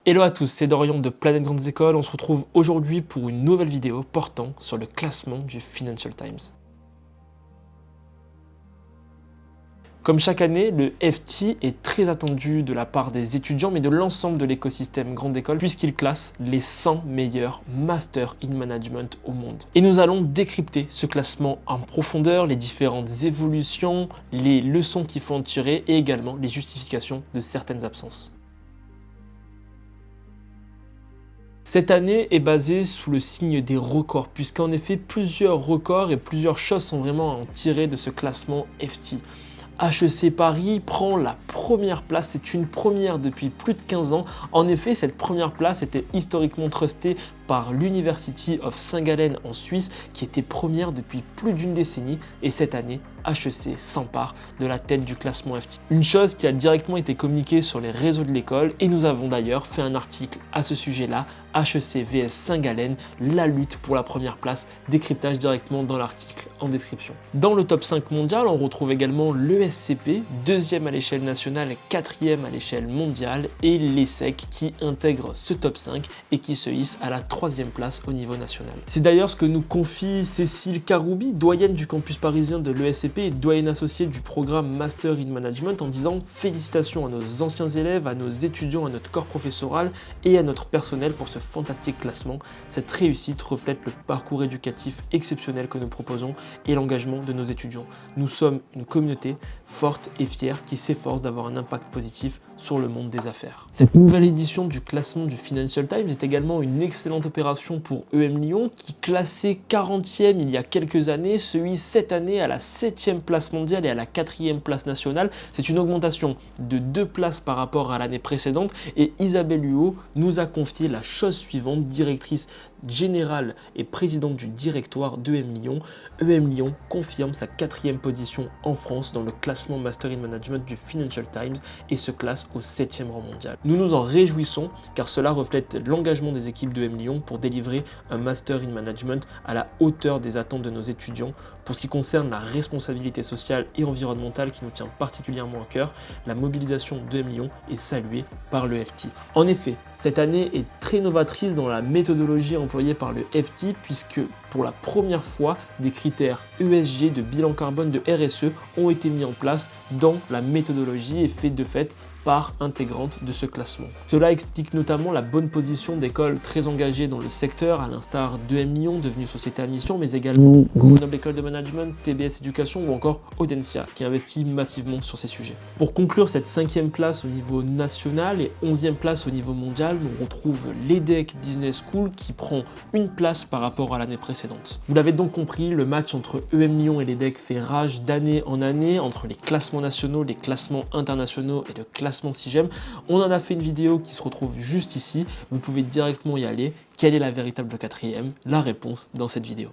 Hello à tous, c'est Dorian de Planète Grandes Écoles. On se retrouve aujourd'hui pour une nouvelle vidéo portant sur le classement du Financial Times. Comme chaque année, le FT est très attendu de la part des étudiants, mais de l'ensemble de l'écosystème Grande École, puisqu'il classe les 100 meilleurs Masters in Management au monde. Et nous allons décrypter ce classement en profondeur, les différentes évolutions, les leçons qu'il faut en tirer et également les justifications de certaines absences. Cette année est basée sous le signe des records, puisqu'en effet plusieurs records et plusieurs choses sont vraiment à en tirer de ce classement FT. HEC Paris prend la première place, c'est une première depuis plus de 15 ans. En effet, cette première place était historiquement trustée par l'University of St. Gallen en Suisse, qui était première depuis plus d'une décennie, et cette année, HEC s'empare de la tête du classement FT. Une chose qui a directement été communiquée sur les réseaux de l'école, et nous avons d'ailleurs fait un article à ce sujet-là, HEC vs St. Gallen, la lutte pour la première place, décryptage directement dans l'article en description. Dans le top 5 mondial, on retrouve également l'ESCP, deuxième à l'échelle nationale, quatrième à l'échelle mondiale, et l'ESSEC qui intègre ce top 5 et qui se hisse à la troisième place au niveau national. C'est d'ailleurs ce que nous confie Cécile Karoubi, doyenne du campus parisien de l'ESCP et doyenne associée du programme Master in Management, en disant « Félicitations à nos anciens élèves, à nos étudiants, à notre corps professoral et à notre personnel pour ce fantastique classement. Cette réussite reflète le parcours éducatif exceptionnel que nous proposons et l'engagement de nos étudiants. Nous sommes une communauté forte et fière qui s'efforce d'avoir un impact positif sur le monde des affaires. » Cette nouvelle édition du classement du Financial Times est également une excellente opération pour EM Lyon qui, classé 40e il y a quelques années, se hisse cette année à la 7e place mondiale et à la 4e place nationale. C'est une augmentation de 2 places par rapport à l'année précédente et Isabelle Huot nous a confié la chose suivante, directrice générale et présidente du directoire d'EM Lyon. EM Lyon confirme sa 4e position en France dans le classement Master in Management du Financial Times et se classe au 7e rang mondial. Nous nous en réjouissons car cela reflète l'engagement des équipes d'EM Lyon pour délivrer un Master in Management à la hauteur des attentes de nos étudiants. Pour ce qui concerne la responsabilité sociale et environnementale qui nous tient particulièrement à cœur, la mobilisation d'EM Lyon est saluée par le FT. En effet, cette année est très novatrice dans la méthodologie employée par le FT puisque pour la première fois, des critères ESG de bilan carbone de RSE ont été mis en place dans la méthodologie et fait de fait part intégrante de ce classement. Cela explique notamment la bonne position d'écoles très engagées dans le secteur, à l'instar d'EM Lyon, devenue société à mission, mais également Grenoble École de Management, TBS Éducation ou encore Audencia, qui investit massivement sur ces sujets. Pour conclure cette 5e place au niveau national et 11e place au niveau mondial, nous retrouve l'EDEC Business School qui prend une place par rapport à l'année précédente. Vous l'avez donc compris, le match entre EM Lyon et l'EDEC fait rage d'année en année, entre les classements nationaux, les classements internationaux et le classement SIGEM. On en a fait une vidéo qui se retrouve juste ici, vous pouvez directement y aller. Quelle est la véritable 4e? La réponse dans cette vidéo.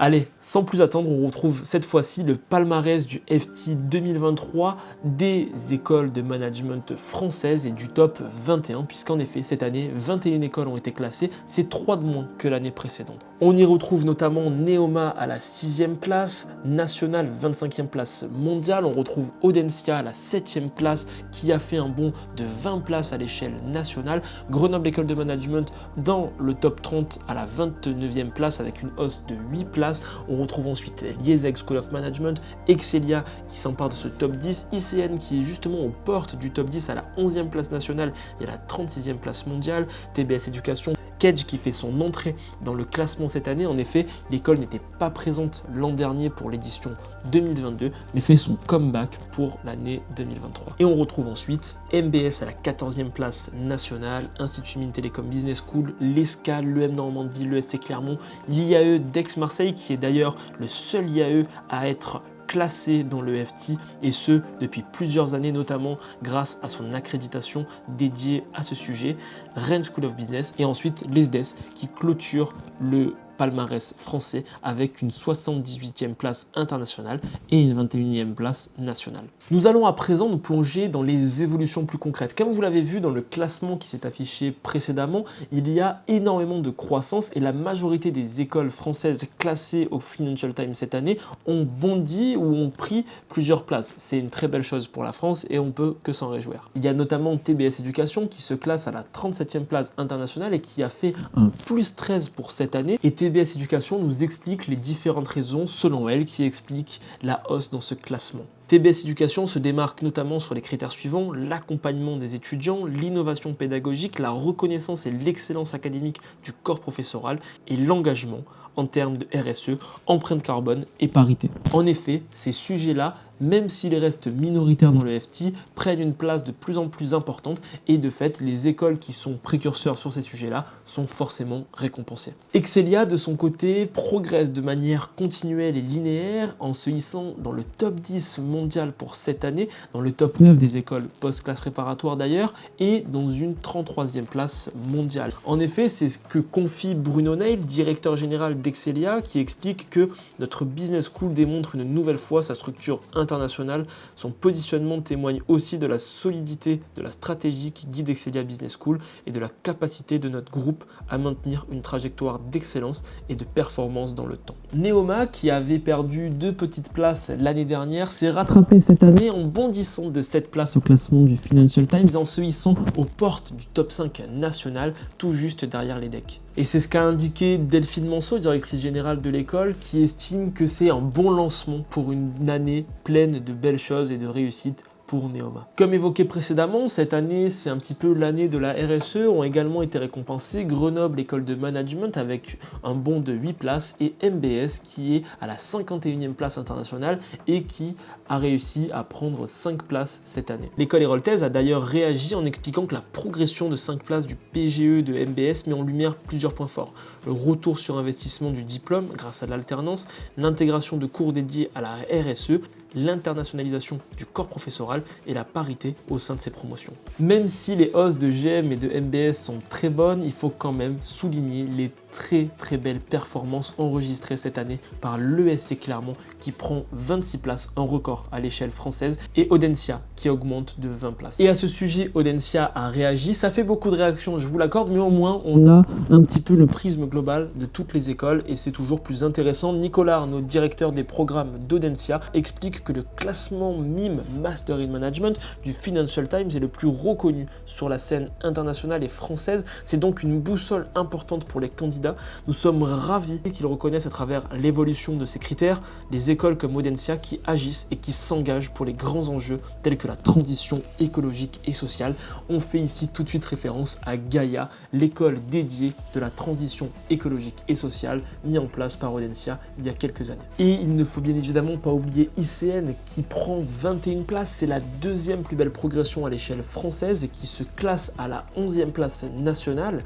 Allez, sans plus attendre, on retrouve cette fois-ci le palmarès du FT 2023 des écoles de management françaises et du top 21, puisqu'en effet, cette année, 21 écoles ont été classées, c'est 3 de moins que l'année précédente. On y retrouve notamment Neoma à la 6e place, National 25e place mondiale, on retrouve Audencia à la 7e place qui a fait un bond de 20 places à l'échelle nationale, Grenoble École de Management dans le top 30 à la 29e place avec une hausse de 8 places. On retrouve ensuite l'IESEG School of Management, Excelia qui s'empare de ce top 10, ICN qui est justement aux portes du top 10 à la 11e place nationale et à la 36e place mondiale, TBS Éducation, Kedge qui fait son entrée dans le classement cette année. En effet, l'école n'était pas présente l'an dernier pour l'édition 2022, mais fait son comeback pour l'année 2023. Et on retrouve ensuite MBS à la 14e place nationale, Institut Mines Télécom Business School, l'ESCA, l'EM Normandie, l'ESC Clermont, l'IAE d'Aix-Marseille, qui est d'ailleurs le seul IAE à être classé dans le FT et ce depuis plusieurs années, notamment grâce à son accréditation dédiée à ce sujet, Rennes School of Business et ensuite l'ESDES qui clôture le palmarès français avec une 78e place internationale et une 21e place nationale. Nous allons à présent nous plonger dans les évolutions plus concrètes. Comme vous l'avez vu dans le classement qui s'est affiché précédemment, il y a énormément de croissance et la majorité des écoles françaises classées au Financial Times cette année ont bondi ou ont pris plusieurs places. C'est une très belle chose pour la France et on peut que s'en réjouir. Il y a notamment TBS Éducation qui se classe à la 37e place internationale et qui a fait un plus 13 pour cette année. Et TBS Éducation nous explique les différentes raisons, selon elle, qui expliquent la hausse dans ce classement. TBS Éducation se démarque notamment sur les critères suivants: l'accompagnement des étudiants, l'innovation pédagogique, la reconnaissance et l'excellence académique du corps professoral et l'engagement en termes de RSE, empreinte carbone et parité. En effet, ces sujets-là, même s'ils restent minoritaires dans le FT, prennent une place de plus en plus importante et de fait, les écoles qui sont précurseurs sur ces sujets-là sont forcément récompensées. Excelia, de son côté, progresse de manière continuelle et linéaire en se hissant dans le top 10 mondial pour cette année, dans le top 9 des écoles post-classe préparatoire d'ailleurs, et dans une 33e place mondiale. En effet, c'est ce que confie Bruno Neil, directeur général d'Excelia, qui explique que notre business school démontre une nouvelle fois sa structure internationale. Son positionnement témoigne aussi de la solidité de la stratégie qui guide Excelia Business School et de la capacité de notre groupe à maintenir une trajectoire d'excellence et de performance dans le temps. Neoma, qui avait perdu 2 petites places l'année dernière, s'est rattrapé cette année en bondissant de 7 places au classement du Financial Times et en se hissant aux portes du top 5 national, tout juste derrière les decks. Et c'est ce qu'a indiqué Delphine Manceau, directrice générale de l'école, qui estime que c'est un bon lancement pour une année pleine de belles choses et de réussite pour Neoma. Comme évoqué précédemment, cette année, c'est un petit peu l'année de la RSE, ont également été récompensés Grenoble École de Management avec un bond de 8 places et MBS qui est à la 51e place internationale et qui a réussi à prendre 5 places cette année. L'école héroltaise a d'ailleurs réagi en expliquant que la progression de 5 places du PGE de MBS met en lumière plusieurs points forts. Le retour sur investissement du diplôme grâce à l'alternance, l'intégration de cours dédiés à la RSE, l'internationalisation du corps professoral et la parité au sein de ces promotions. Même si les hausses de GM et de MBS sont très bonnes, il faut quand même souligner les très belles performances enregistrées cette année par l'ESC Clermont qui prend 26 places, un record à l'échelle française, et Audencia qui augmente de 20 places. Et à ce sujet, Audencia a réagi, ça fait beaucoup de réactions, je vous l'accorde, mais au moins on a un petit peu le prisme global de toutes les écoles et c'est toujours plus intéressant. Nicolas Arnaud, directeur des programmes d'Audencia, explique que le classement MIM Master in Management du Financial Times est le plus reconnu sur la scène internationale et française. C'est donc une boussole importante pour les candidats. Nous sommes ravis qu'ils reconnaissent à travers l'évolution de ces critères les écoles comme Audencia qui agissent et qui s'engagent pour les grands enjeux tels que la transition écologique et sociale. On fait ici tout de suite référence à Gaia, l'école dédiée de la transition écologique et sociale mise en place par Audencia il y a quelques années. Et il ne faut bien évidemment pas oublier ICN qui prend 21 places, c'est la deuxième plus belle progression à l'échelle française et qui se classe à la 11e place nationale.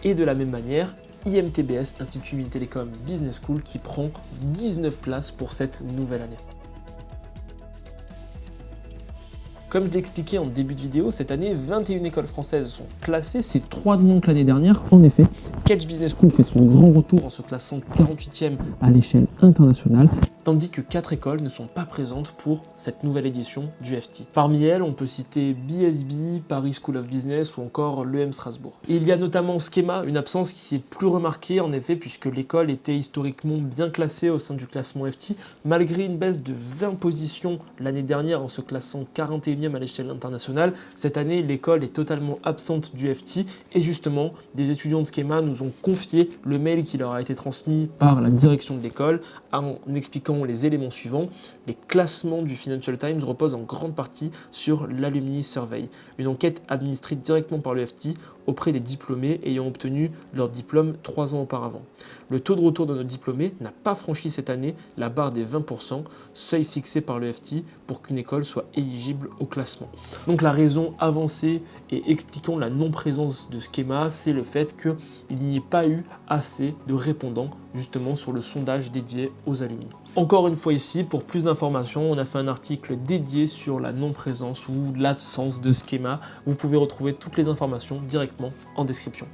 Et de la même manière, IMTBS, Institut Mines Télécom Business School, qui prend 19 places pour cette nouvelle année. Comme je l'ai expliqué en début de vidéo, cette année, 21 écoles françaises sont classées, c'est 3 de moins que l'année dernière. En effet, Catch Business School fait son grand retour en se classant 48e à l'échelle internationale, tandis que 4 écoles ne sont pas présentes pour cette nouvelle édition du FT. Parmi elles, on peut citer BSB, Paris School of Business ou encore l'EM Strasbourg. Et il y a notamment Schema, une absence qui est plus remarquée en effet puisque l'école était historiquement bien classée au sein du classement FT, malgré une baisse de 20 positions l'année dernière en se classant 41e à l'échelle internationale. Cette année, l'école est totalement absente du FT et justement, des étudiants de Schema nous ont confié le mail qui leur a été transmis par la direction de l'école en expliquant les éléments suivants. Les classements du Financial Times reposent en grande partie sur l'Alumni Survey, une enquête administrée directement par le FT auprès des diplômés ayant obtenu leur diplôme 3 ans auparavant. Le taux de retour de nos diplômés n'a pas franchi cette année la barre des 20%, seuil fixé par le FT pour qu'une école soit éligible au classement. Donc la raison avancée et expliquant la non-présence de Schema, c'est le fait qu'il n'y ait pas eu assez de répondants justement sur le sondage dédié aux alumni. Encore une fois ici, pour plus d'informations, on a fait un article dédié sur la non-présence ou l'absence de Schema. Vous pouvez retrouver toutes les informations directement en description.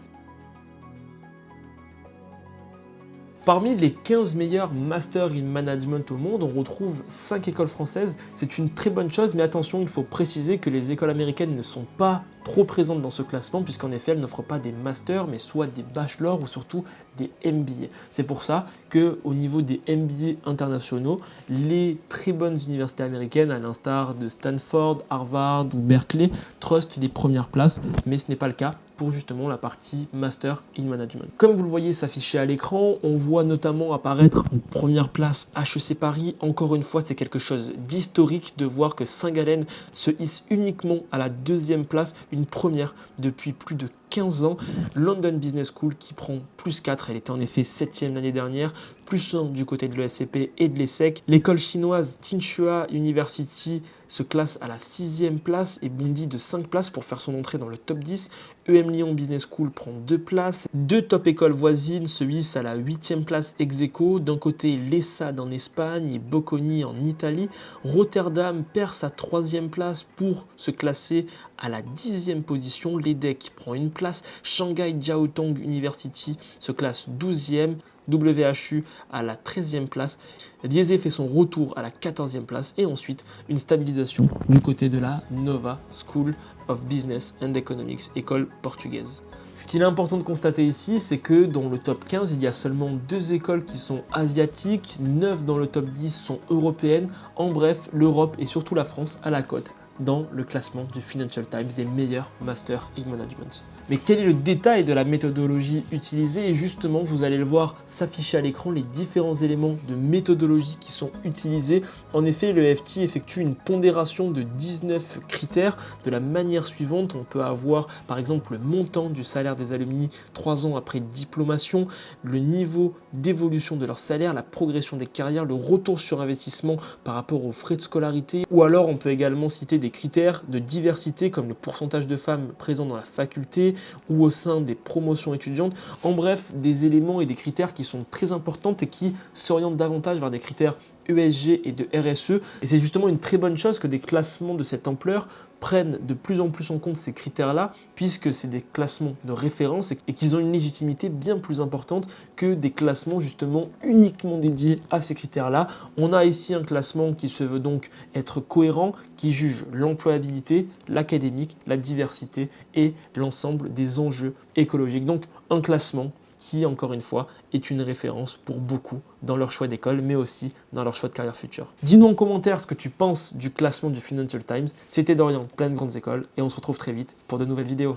Parmi les 15 meilleurs Masters in Management au monde, on retrouve 5 écoles françaises. C'est une très bonne chose, mais attention, il faut préciser que les écoles américaines ne sont pas trop présentes dans ce classement, puisqu'en effet, elles n'offrent pas des masters, mais soit des bachelors ou surtout des MBA. C'est pour ça qu'au niveau des MBA internationaux, les très bonnes universités américaines, à l'instar de Stanford, Harvard ou Berkeley, trustent les premières places, mais ce n'est pas le cas pour justement la partie Master in Management. Comme vous le voyez s'afficher à l'écran, on voit notamment apparaître en première place HEC Paris. Encore une fois, c'est quelque chose d'historique de voir que Saint-Gallen se hisse uniquement à la deuxième place, une première depuis plus de 15 ans. London Business School qui prend plus 4, elle était en effet 7e l'année dernière, plus 1 du côté de l'ESCP et de l'ESSEC. L'école chinoise Tsinghua University se classe à la 6e place et bondit de 5 places pour faire son entrée dans le top 10. EM Lyon Business School prend 2 places. 2 top écoles voisines se hissent à la 8e place ex aequo. D'un côté, l'ESSAD en Espagne et Bocconi en Italie. Rotterdam perd sa 3e place pour se classer à la 10e position. L'EDEC prend une place. Shanghai Jiao Tong University se classe 12e. WHU à la 13e place. Liese fait son retour à la 14e place et ensuite une stabilisation du côté de la Nova School of Business and Economics, école portugaise. Ce qu'il est important de constater ici, c'est que dans le top 15, il y a seulement 2 écoles qui sont asiatiques, 9 dans le top 10 sont européennes. En bref, l'Europe et surtout la France à la cote dans le classement du Financial Times des meilleurs Masters in Management. Mais quel est le détail de la méthodologie utilisée? Et justement, vous allez le voir s'afficher à l'écran, les différents éléments de méthodologie qui sont utilisés. En effet, le FT effectue une pondération de 19 critères de la manière suivante. On peut avoir par exemple le montant du salaire des alumni 3 ans après diplomation, le niveau d'évolution de leur salaire, la progression des carrières, le retour sur investissement par rapport aux frais de scolarité. Ou alors on peut également citer des critères de diversité comme le pourcentage de femmes présentes dans la faculté, ou au sein des promotions étudiantes. En bref, des éléments et des critères qui sont très importants et qui s'orientent davantage vers des critères ESG et de RSE. Et c'est justement une très bonne chose que des classements de cette ampleur prennent de plus en plus en compte ces critères-là, puisque c'est des classements de référence et qu'ils ont une légitimité bien plus importante que des classements justement uniquement dédiés à ces critères-là. On a ici un classement qui se veut donc être cohérent, qui juge l'employabilité, l'académique, la diversité et l'ensemble des enjeux écologiques. Donc un classement qui, encore une fois, est une référence pour beaucoup dans leur choix d'école, mais aussi dans leur choix de carrière future. Dis-nous en commentaire ce que tu penses du classement du Financial Times. C'était Dorian, plein de grandes écoles, et on se retrouve très vite pour de nouvelles vidéos.